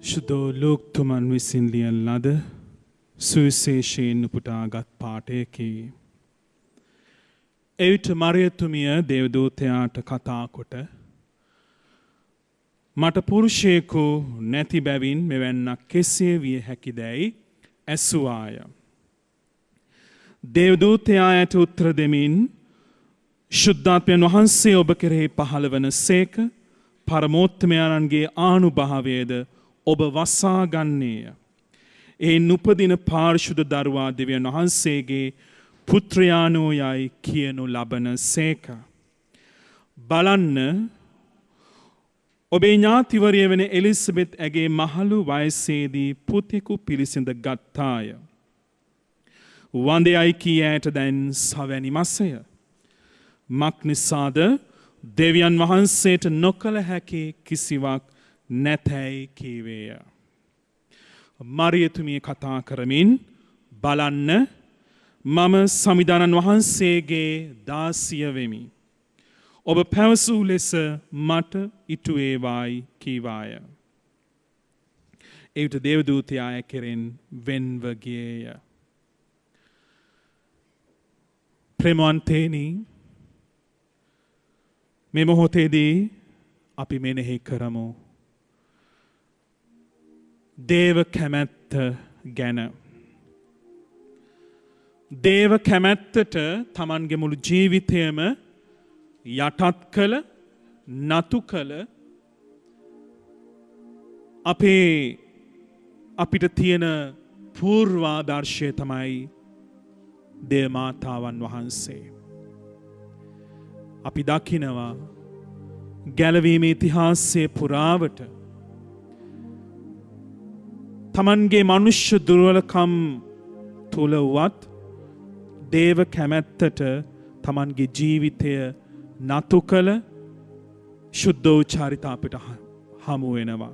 ශුද්ධෝ ලෝක්තුමන් විසින් ලියන ලද සුවිශේෂයෙන් උපුටාගත් පාඨයකි. එවිට මරියතුමිය දේවදූතයාට කතා කොට මට පුරුෂයෙකු නැති බැවින් මෙවැන්නක් කෙසේ විය හැකිදැයි ඇසුවාය. දේවදූතයා යට උත්තර දෙමින් ශුද්ධාත්මයන් වහන්සේ ඔබ කෙරෙහි පහළ වන සේක පරමෝත්තමයන්ගේ ආනුභාවයද ඔබ වසා ගන්නේය. එයින් උපදින පාරිශුද්ධ දරුවා දෙවියන් වහන්සේගේ පුත්‍රයාණෝ යයි කියනු ලබන සේක. බලන්න ඔබේ ඥාතිවරිය වන එලිසබෙත් ඇගේ මහලු වයසේදී පුතෙකු පිළිසිඳ ගත්තාය. වඳයයි කී ඇයට දැන් සවැනි මසය. මක් නිසාද දෙවියන් වහන්සේට නොකළ හැකි කිසිවක් නැතැයි කීවේය. මරියතුමිය කතා කරමින් බලන්න මම සමිදානන් වහන්සේගේ දාසිය වෙමි. ඔබ පැවසූ ලෙස මට ඉටු වේවායි කීවාය. එවිට දේවදූතයා කෙරෙන් වෙන්ව ගියේය. ප්‍රේමවන්තේනි, මේ මොහොතේදී අපි මෙනෙහි කරමු දේව කැමැත්ත ගැන. දේව කැමැත්තට තමන්ගේ මුළු ජීවිතයම යටත් කළ නතු කළ අපිට තියෙන පූර්වාදර්ශය තමයි දේවමාතාවන් වහන්සේ. අපි දකිනවා ගැලවීමේ ඉතිහාසයේ පුරාවට තමන්ගේ මනුෂ්‍ය දුර්වලකම් තුල වත් දේව කැමැත්තට තමන්ගේ ජීවිතය නතු කළ ශුද්ධ වූ චරිත අපිට හමු වෙනවා.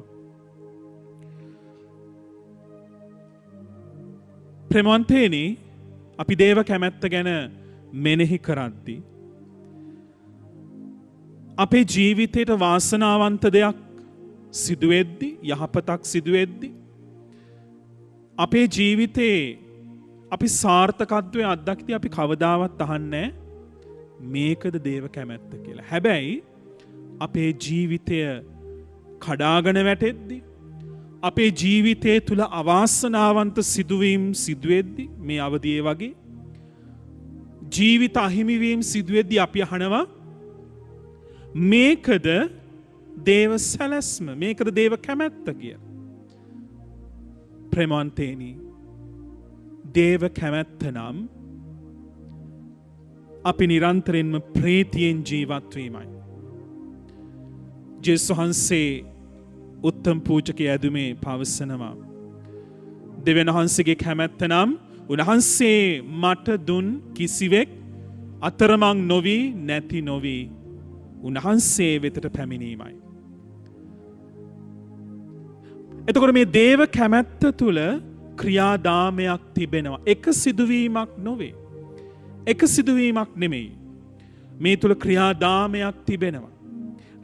ප්‍රේමවන්තයනි, අපි දේව කැමැත්ත ගැන මෙනෙහි කරද්දී අපේ ජීවිතයට වාසනාවන්ත දෙයක් සිදුවෙද්දී, යහපතක් සිදුවෙද්දී අපේ ජීවිතේ අපි සාර්ථකත්වය අත්දැකීදී අපි කවදාවත් අහන්නේ මේකද දේව කැමැත්ත කියලා. හැබැයි අපේ ජීවිතය කඩාගෙන වැටෙද්දී, අපේ ජීවිතය තුල අවාසනාවන්ත සිදුවීම් සිදුවෙද්දී, මේ අවදියේ වගේ ජීවිත අහිමිවීම් සිදුවෙද්දී අපි අහනවා මේකද දේව සැලැස්ම, මේකද දේව කැමැත්ත කියලා. ප්‍රේමවන්තේනි, දේව කැමැත්ත නම් අපි නිරන්තරයෙන්ම ප්‍රීතියෙන් ජීවත් වීමයි. ජේසුස් වහන්සේ උත්තම පූජක ඇදුමේ පවසනවා, දෙවියන් වහන්සේගේ කැමැත්ත නම් උන්වහන්සේ මට දුන් කිසිවෙක් අතරමං නොවි නැති නොවි උන්වහන්සේ වෙතට පැමිණීමයි. එතකොට මේ දේව කැමැත්ත තුල ක්‍රියාදාමයක් තිබෙනවා. එක සිදුවීමක් නොවේ. එක සිදුවීමක් නෙමෙයි. මේ තුල ක්‍රියාදාමයක් තිබෙනවා.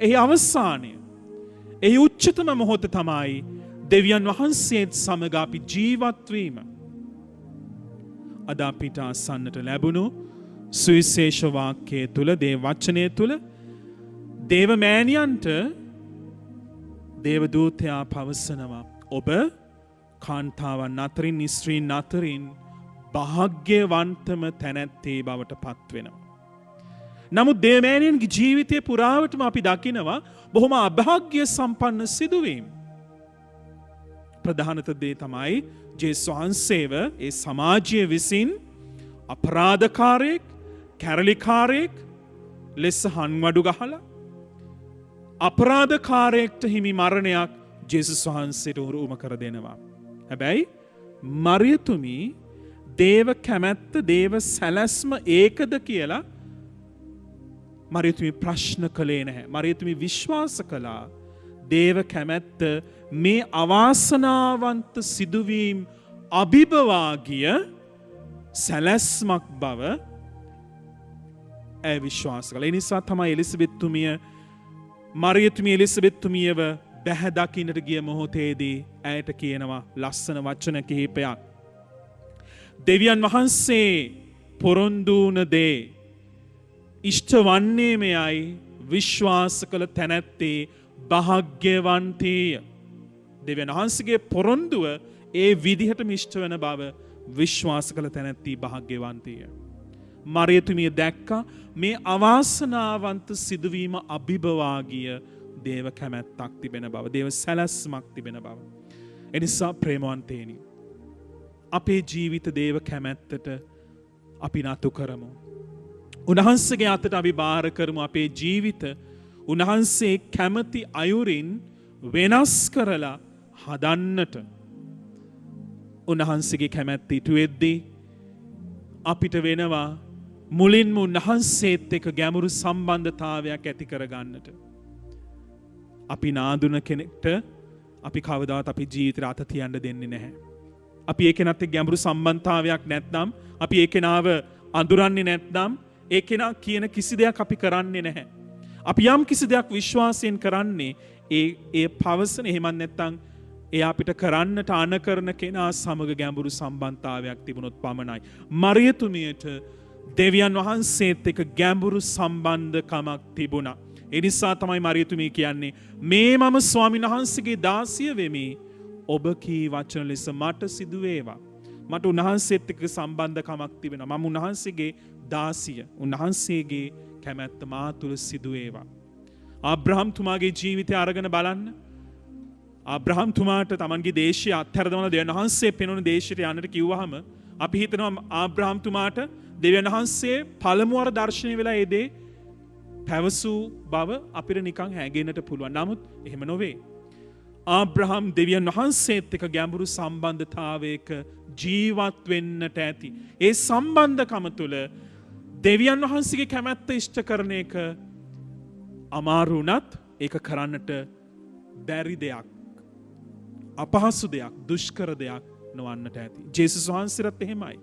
එහි අවසානය, එහි උච්චතම මොහොත තමයි දෙවියන් වහන්සේත් සමග අපි ජීවත් වීම. අද අපිට අසන්නට ලැබුණු සුවිශේෂ වාක්‍යය තුල, දේව වචනය තුල දේව මෑණියන්ට දේව දූතයා පවසනවා, ඔබ කාන්තාවන් අතරින්, ස්ත්‍රීන් අතරින් භාග්‍යවන්තම තැනැත්තේ බවට පත් වෙනවා. නමුත් දේවමෑණියන්ගේ ජීවිතය පුරාවටම අපි දකිනවා බොහොම අභාග්‍ය සම්පන්න සිදුවීම්. ප්‍රධානත දේ තමයි ජේසුස් වහන්සේව ඒ සමාජය විසින් අපරාධකාරයෙක්, කැරලිකාරයෙක් ලෙස හන්වඩු ගහලා අපරාධකාරයෙක්ට හිමි මරණයක් ජේසුස් වහන්සේට උරුම කර දෙනවා. හැබැයි මරියතුමී දේව කැමැත්ත, දේව සැලැස්ම ඒකද කියලා මරියතුමී ප්‍රශ්න කළේ නැහැ. මරියතුමී විශ්වාස කළා දේව කැමැත්ත මේ අවාසනාවන්ත සිදුවීම් අභිබවා ගිය සැලැස්මක් බව ඇය විශ්වාස කළා. ඒ නිසා තමයි එලිසබෙත්තුමිය මරියතුමිය එලිසබෙත්තුමියව බැහැ දකින්නට ගිය මොහොතේදී ඇයට කියනවා ලස්සන වචන කිහිපයක්. දෙවියන් වහන්සේ පොරොන්දු වුණ දේ ඉෂ්ට වන්නේ මෙයයි විශ්වාස කළ තැනැත්තේ භාග්‍යවන්තේය. දෙවියන් වහන්සේගේ පොරොන්දුව ඒ විදිහටම ඉෂ්ට වෙන බව විශ්වාස කළ තැනැත්ති භාග්‍යවන්තේය. මරියතුමිය දැක්කා මේ අවාසනාවන්ත සිදුවීම අභිබවා ගිය දේව කැමැත්තක් තිබෙන බව, දේව සැලැස්මක් තිබෙන බව. එනිසා ප්‍රේමවන්තේනි, අපේ ජීවිත දේව කැමැත්තට අපි නතු කරමු. උන්වහන්සේගේ අතට අපි බාර කරමු අපේ ජීවිත උන්වහන්සේ කැමති අයුරින් වෙනස් කරලා හදන්නට. උන්වහන්සේගේ කැමැත්ත ඉටු වෙද්දී අපිට වෙනවා මුලින්ම උන්වහන්සේත් එක්ක ගැඹුරු සම්බන්ධතාවයක් ඇති කරගන්නට. අපි නාදුන කෙනෙක්ට අපි කවදාවත් අපි ජීවිතේ අත තියන්න දෙන්නේ නැහැ. අපි ඒ කෙනාත් එක්ක ගැඹුරු සම්බන්ධතාවයක් නැත්නම්, අපි ඒ කෙනාව අඳුරන්නේ නැත්නම්, ඒ කෙනා කියන කිසි දෙයක් අපි කරන්නේ නැහැ. අපි යම් කිසි දෙයක් විශ්වාසයෙන් කරන්නේ ඒ පවසන, එහෙමත් නැත්නම් ඒ අපිට කරන්නට අන කරන කෙනා සමග ගැඹුරු සම්බන්ධතාවයක් තිබුණොත් පමණයි. මරියතුමියට දෙවියන් වහන්සේත් එක්ක ගැඹුරු සම්බන්ධකමක් තිබුණා. ඒ නිසා තමයි මරියතුමිය කියන්නේ මේ මම ස්වාමීන් වහන්සේගේ දාසිය වෙමි. ඔබ කී වචන ලෙස මට සිදු වේවා. මට උන්වහන්සේත් එක්ක සම්බන්ධකමක් තිබෙනවා. මම උන්වහන්සේගේ දාසිය. උන්වහන්සේගේ කැමැත්ත මා තුළ සිදු වේවා. ආබ්‍රහම් තුමාගේ ජීවිතය අරගෙන බලන්න. ආබ්‍රහම් තුමාට තමන්ගේ දේශය අත්හැර දාලා දෙවියන් වහන්සේ පෙනුන දේශයට යන්නට කිව්වහම අපි හිතනවා ආබ්‍රහම් තුමාට දෙවියන් වහන්සේ පළමු වර දර්ශනය වෙලා ඒ දේ පැවසූ බව අපිට නිකන් හැඟෙන්නට පුළුවන්. නමුත් එහෙම නොවේ. ආබ්‍රහම් දෙවියන් වහන්සේත් එක්ක ගැඹුරු සම්බන්ධතාවයක ජීවත් වෙන්නට ඇති. ඒ සම්බන්ධකම තුළ දෙවියන් වහන්සේගේ කැමැත්ත ඉෂ්ට කරන එක අමාරු වුණත් ඒක කරන්නට බැරි දෙයක්, අපහසු දෙයක්, දුෂ්කර දෙයක් නොවන්නට ඇති. ජේසුස් වහන්සේත් එහෙමයි.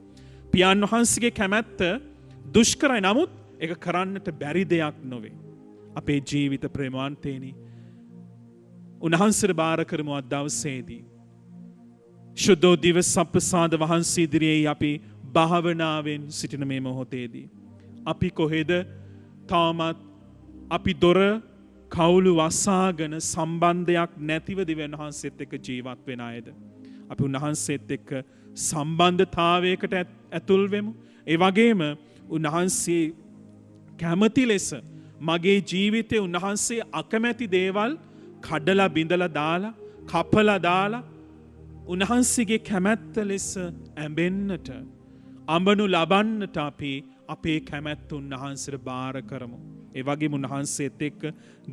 පියාණන් වහන්සේගේ කැමැත්ත දුෂ්කරයි, නමුත් ඒක කරන්නට බැරි දෙයක් නොවේ. අපේ ජීවිත ප්‍රේමවන්තේනි, උන්වහන්සේට බාර කරමු අද දවසේදී. ශුද්ධෝ දිව සප්පසාද වහන්සේ ඉදිරියේ අපි භාවනාවෙන් සිටින මේ මොහොතේදී අපි කොහෙද තාමත් අපි දොර කවුළු වසාගෙන සම්බන්ධයක් නැතිව දෙවියන් වහන්සේත් එක්ක ජීවත් වෙන අයද? අපි උන්වහන්සේත් එක්ක සම්බන්ධතාවයකට ඇතුල් වෙමු. ඒ වගේම උන්වහන්සේ කැමති ලෙස මගේ ජීවිතේ උන්වහන්සේ අකමැති දේවල් කඩලා බිඳලා දාලා කපලා දාලා උන්වහන්සේගේ කැමැත්ත ලෙස ඇඹෙන්නට අඹනු ලබන්නට අපි අපේ කැමැත්ත උන්වහන්සේට බාර කරමු. ඒ වගේම උන්වහන්සේත් එක්ක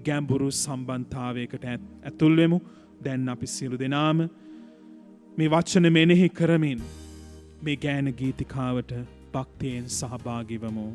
ගැඹුරු සම්බන්ධතාවයකට ඇතුල් වෙමු. දැන් අපි සියලු දෙනාම මේ වචන මෙනෙහි කරමින් මේ ගායන ගීතිකාවට භක්තියෙන් සහභාගී වෙමු.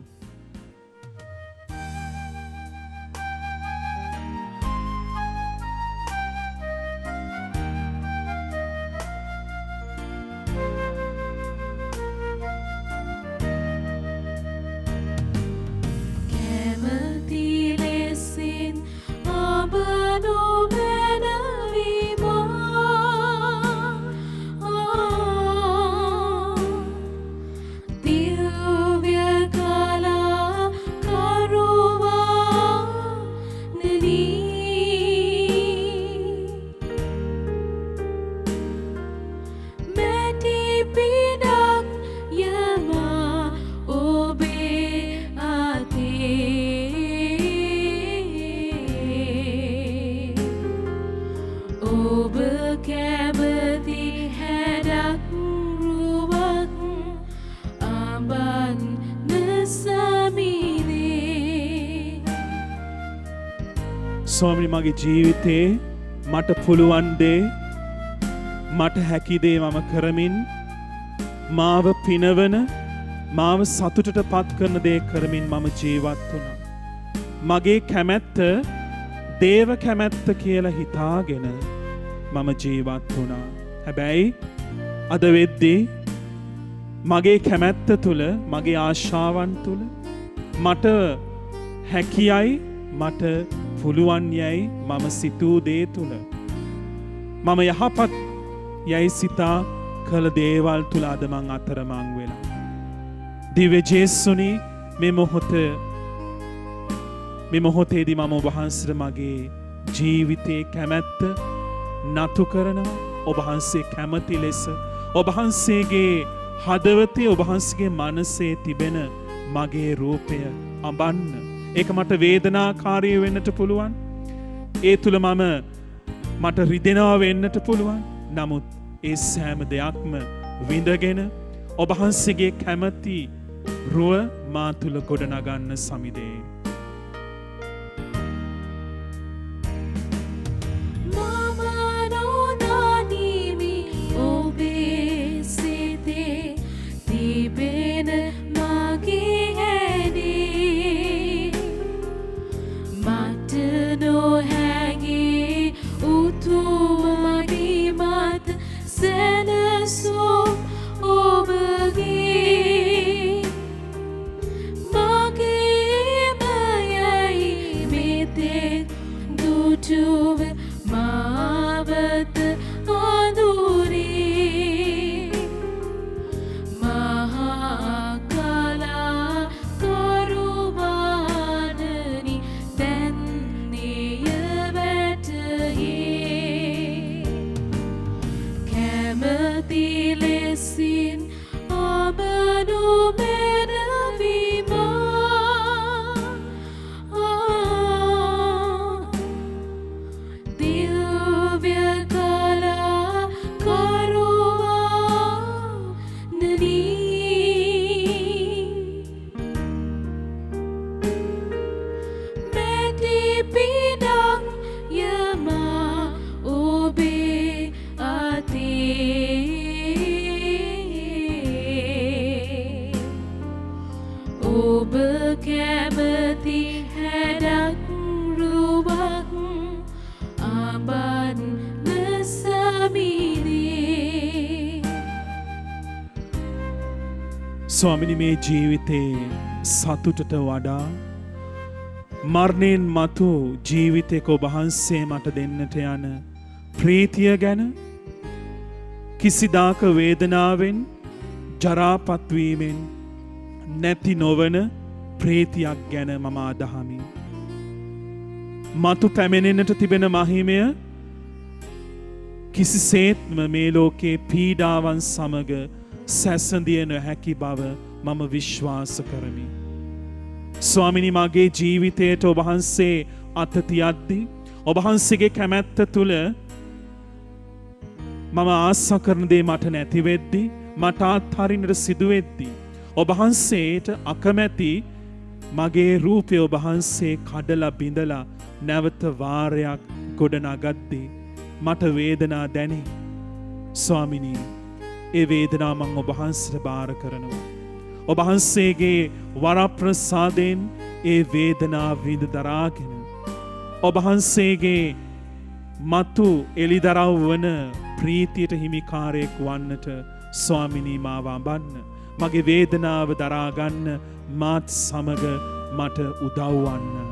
ස්වාමී, මගේ ජීවිතේ මට පුළුවන් දේ, මට හැකි දේ මම කරමින්, මාව පිනවන, මාව සතුටට පත් කරන දේ කරමින් මම ජීවත් වුණා. මගේ කැමැත්ත දේව කැමැත්ත කියලා හිතාගෙන මම ජීවත් වුණා. හැබැයි අද වෙද්දී මගේ කැමැත්ත තුල, මගේ ආශාවන් තුල මට හැකියයි, මට පුළුවන් යයි මම සිතූ දේ තුල, මම යහපත් යයි සිතා කළ දේවල් තුල අද මං අතරමං වෙලා. දිව්‍ය ජේසුනි, මේ මොහොතේදී මම ඔබ වහන්සේට මගේ ජීවිතේ කැමැත්ත නතු කරනවා. ඔබ වහන්සේ කැමති ලෙස ඔබ වහන්සේගේ හදවතේ, ඔබ වහන්සේගේ මනසේ තිබෙන මගේ රූපය අඹන්න. ඒක මට වේදනාකාරී වෙන්නට පුළුවන්. ඒ තුල මට රිදෙනවා වෙන්නට පුළුවන්. නමුත් ඒ සෑම දෙයක්ම විඳගෙන ඔබ වහන්සේගේ කැමැති රුව මා තුල ගොඩනගන්න සමිදේ. Mage ස්වාමිනි මේ ජීවිතේ සතුටට වඩා මරණයෙන් මතු ජීවිතයක ඔබ වහන්සේ මට දෙන්නට යන ප්‍රීතිය ගැන කිසිදාක වේදනාවෙන් ජරාපත් වීමෙන් නැති නොවන ප්‍රීතියක් ගැන මම අදහමි. මතු පැමිණෙන්නට තිබෙන මහිමය කිසිසේත්ම මේ ලෝකේ පීඩාවන් සමග සැසඳිය නොහැකි බව මම විශ්වාස කරමි. ස්වාමිනි මගේ ජීවිතයට ඔබ වහන්සේ අත තියද්දී ඔබ වහන්සේගේ කැමැත්ත තුල මම ආශා කරන දේ මට නැති වෙද්දී මට අත්හරින්නට සිදු වෙද්දී ඔබ වහන්සේට අකමැති මගේ රූපය ඔබ වහන්සේ කඩලා බිඳලා නැවත වාරයක් ගොඩනගද්දී මට වේදනා දැනේ. ස්වාමිනී ඒ වේදනාව මම ඔබ වහන්සේට බාර කරනවා. ඔබ වහන්සේගේ වරප්‍රසාදයෙන් ඒ වේදනාව විඳ දරාගෙන ඔබ වහන්සේගේ මතු එලිදරව් වන ප්‍රීතියට හිමිකාරයෙක් වන්නට ස්වාමිනී මාව අඹන්න. මගේ වේදනාව දරා ගන්න මාත් සමග මට උදව්වන්න.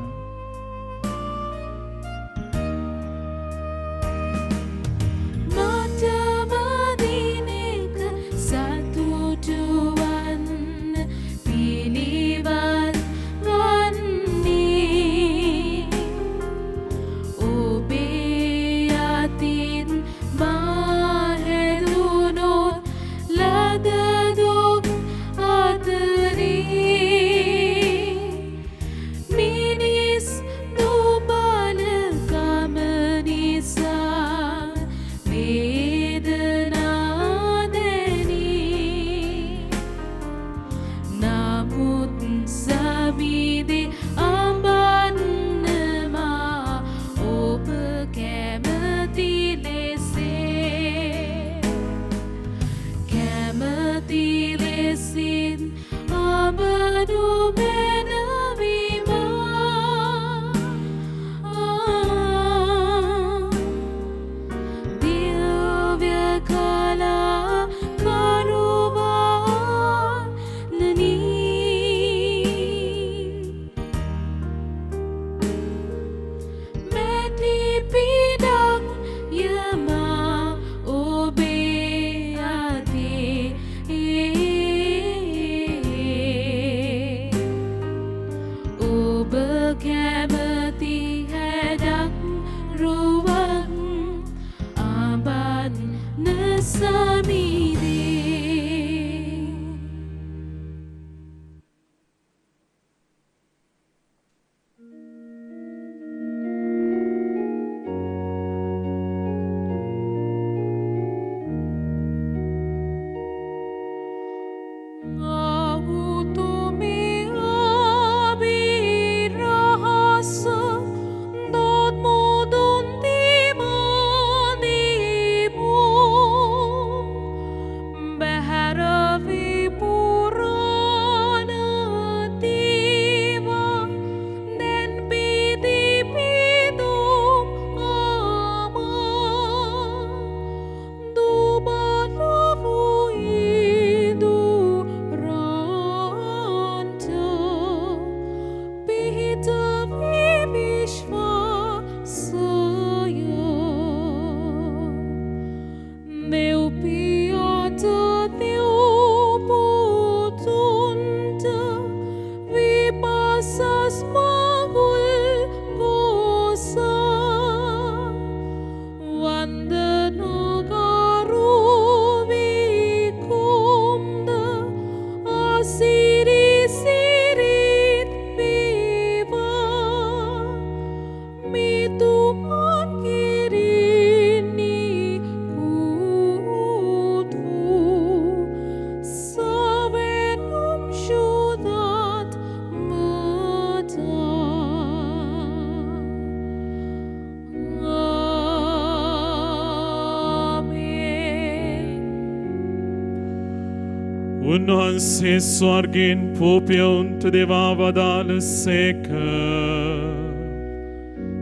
උන්වහන්සේ ස්වර්ගයෙන් පෝපියවුන්ට දෙවා වදාළ සේක.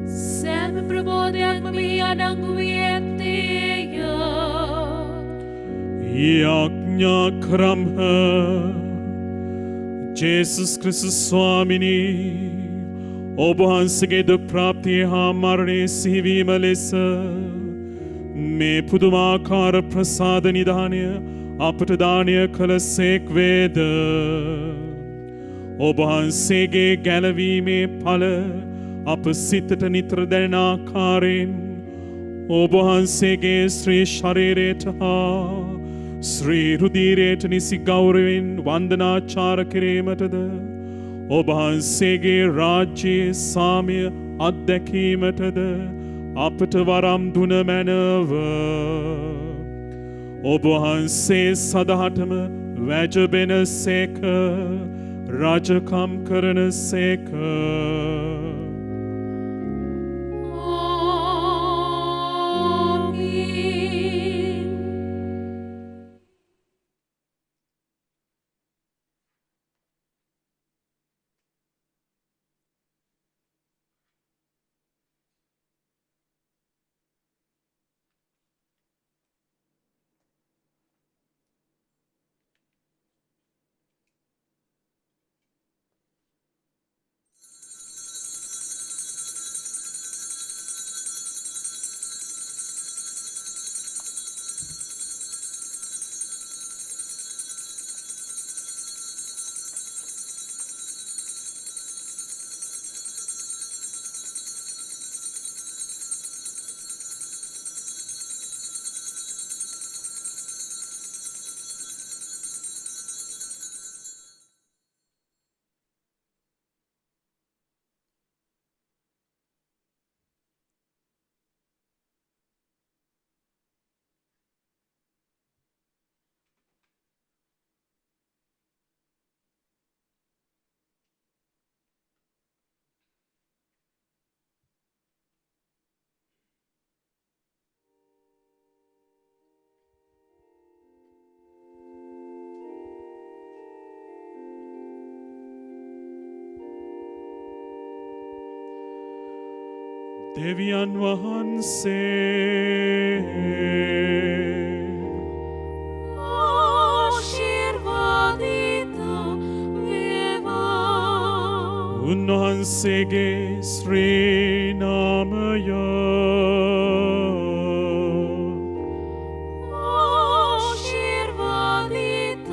සෑම ප්‍රබෝධයක්ම මෙහි අඩංගු වී ඇත්තේය. යාඥා කරම්හ. ජේසුස් ක්‍රිස්තුස් ස්වාමිනී ඔබ වහන්සේගේ දුක් ප්‍රාප්තිය හා මරණය සිහිවීම ලෙස මේ පුදුමාකාර ප්‍රසාද නිධානය අපට දානය කළ සේක් වේද. ඔබ වහන්සේගේ ගැලවීමේ ඵල අප සිතට නිතර දැනෙන ආකාරයෙන් ඔබ වහන්සේගේ ශ්‍රී ශරීරයට හා ශ්‍රී රුධිරයට නිසි ගෞරවයෙන් වන්දනාචාර කිරීමටද ඔබ වහන්සේගේ රාජ්‍යයේ සාමය අත්දැකීමටද අපට වරම් දුන මැනව. ඔබ වහන්සේ සදහටම වැජබෙන සේක රජකම් කරන සේක. දෙවියන් වහන්සේ ආශිර්වාදිත වේවා. උන්වහන්සේගේ ශ්‍රී නාමය ආශිර්වාදිත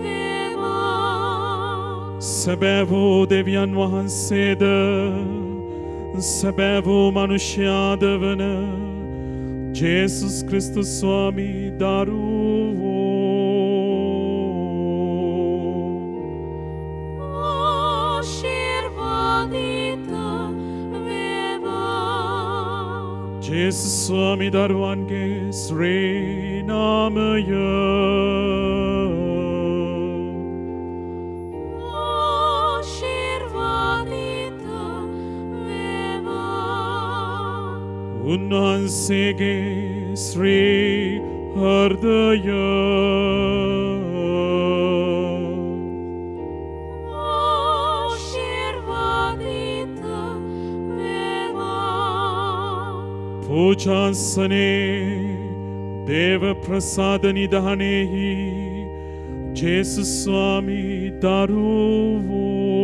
වේවා. සැබෑ වූ දෙවියන් වහන්සේද සැබෑ වූ මනුෂ්‍යයාද වන ජේසුස් ක්‍රිස්තුස් ස්වාමී දරුවෝ ආශිර්වාදිත වේවා. ජේසුස් ස්වාමී දරුවන්ගේ ශ්‍රී නාමය උන්වහන්සේගේ ශ්‍රී හෘදය ආශිර්වාදිත වේවා. පූජාසනේ දේව ප්‍රසාද නිධානයෙහි ජේසුස් ස්වාමී දරුවෝ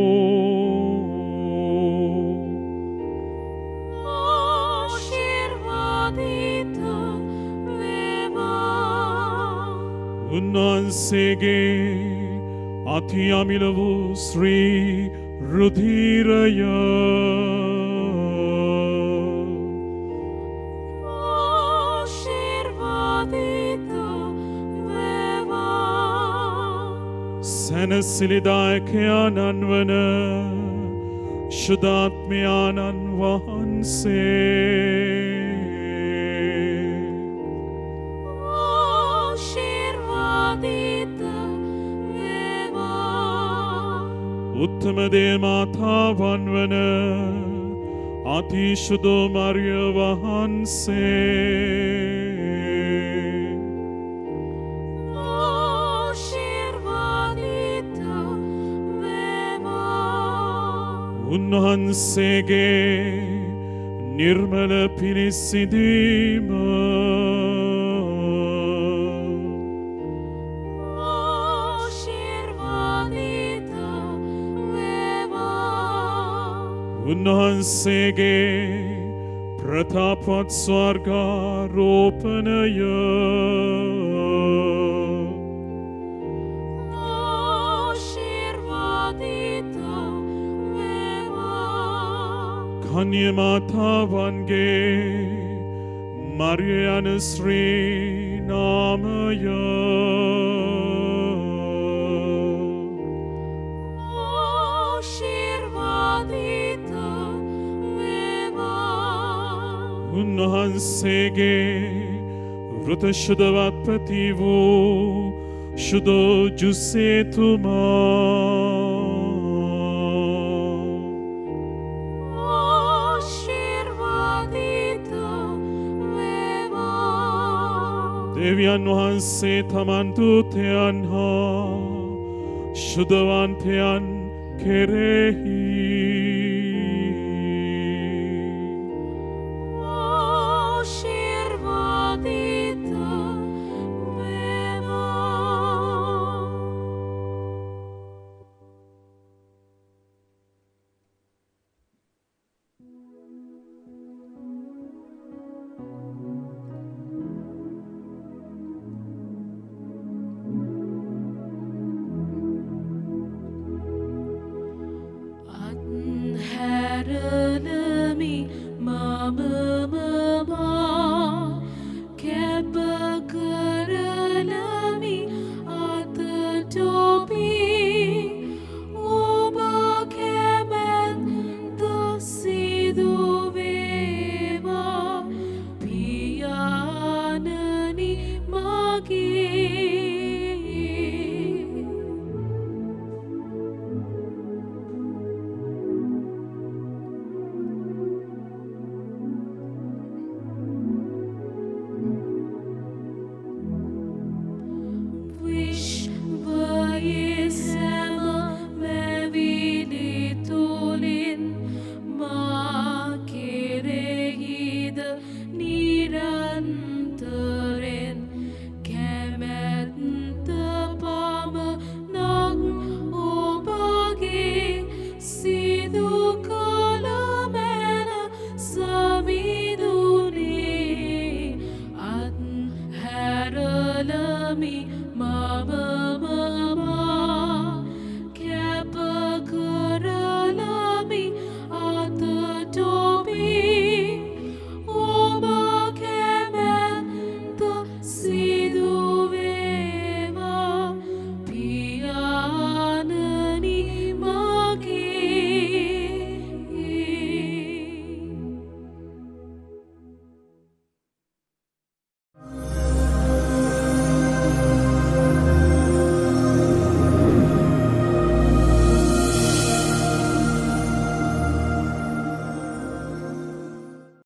උන්වහන්සේගේ අති අමිල වූ ශ්‍රී රුධිරය ආශිර්වාදිත වේවා. සැනසිලිදායකයාණන් වන ශුද්ධාත්මයාණන් වහන්සේ උත්තම දේ මාතාවන් වන අතිශුද්ධ මරිය වහන්සේ ආශිර්වාදිත වේවා. උන්වහන්සේගේ නිර්මල පිරිසිදීම ආශිර්වාදිත උන්වහන්සේගේ ප්‍රතාපවත් ස්වර්ගාරෝපණය ආශිර්වාදිත වේවා. කන්‍ය මාතාවන්ගේ මරිය යන ශ්‍රී නාමය ආශිර්වාදිත වේවා. උන්වහන්සේගේ වෘත ශුද්ධවත් ප්‍රති වූ ශුද්ධෝ ජුසේතුමා ආශිර්වාදිත වේවා. දෙවියන් වහන්සේ තමන් දූතයන් හා ශුද්ධවන්තයන් කෙරෙහි ආශිර්වාදිත වේවා. අත්හැරනමි මමම